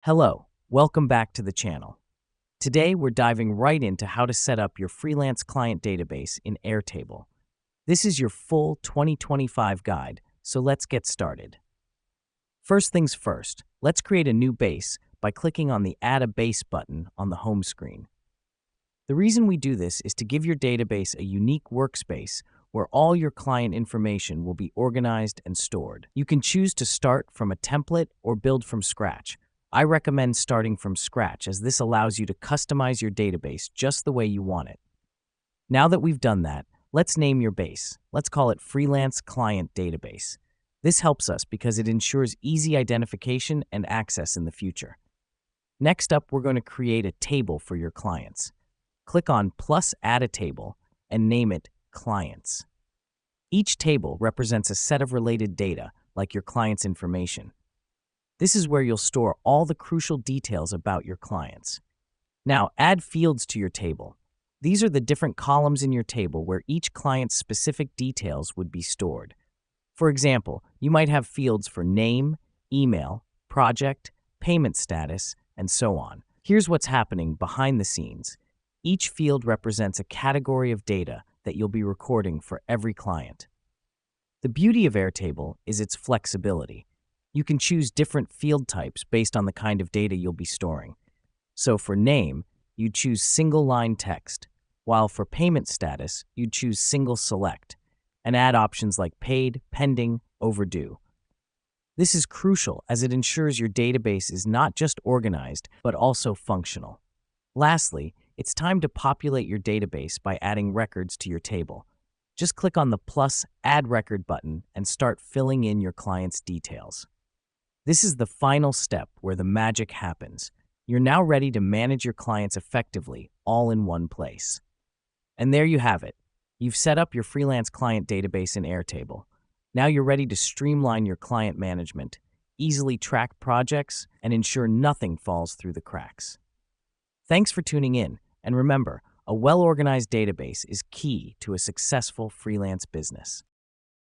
Hello, welcome back to the channel. Today we're diving right into how to set up your freelance client database in Airtable. This is your full 2025 guide, so let's get started. First things first, let's create a new base by clicking on the Add a Base button on the home screen. The reason we do this is to give your database a unique workspace where all your client information will be organized and stored. You can choose to start from a template or build from scratch. I recommend starting from scratch as this allows you to customize your database just the way you want it. Now that we've done that, let's name your base. Let's call it Freelance Client Database. This helps us because it ensures easy identification and access in the future. Next up, we're going to create a table for your clients. Click on plus Add a Table and name it Clients. Each table represents a set of related data, like your client's information. This is where you'll store all the crucial details about your clients. Now, add fields to your table. These are the different columns in your table where each client's specific details would be stored. For example, you might have fields for name, email, project, payment status, and so on. Here's what's happening behind the scenes. Each field represents a category of data that you'll be recording for every client. The beauty of Airtable is its flexibility. You can choose different field types based on the kind of data you'll be storing. So for name, you'd choose single-line text, while for payment status, you'd choose single select, and add options like paid, pending, overdue. This is crucial as it ensures your database is not just organized, but also functional. Lastly, it's time to populate your database by adding records to your table. Just click on the plus Add Record button and start filling in your client's details. This is the final step where the magic happens. You're now ready to manage your clients effectively, all in one place. And there you have it. You've set up your freelance client database in Airtable. Now you're ready to streamline your client management, easily track projects, and ensure nothing falls through the cracks. Thanks for tuning in, and remember, a well-organized database is key to a successful freelance business.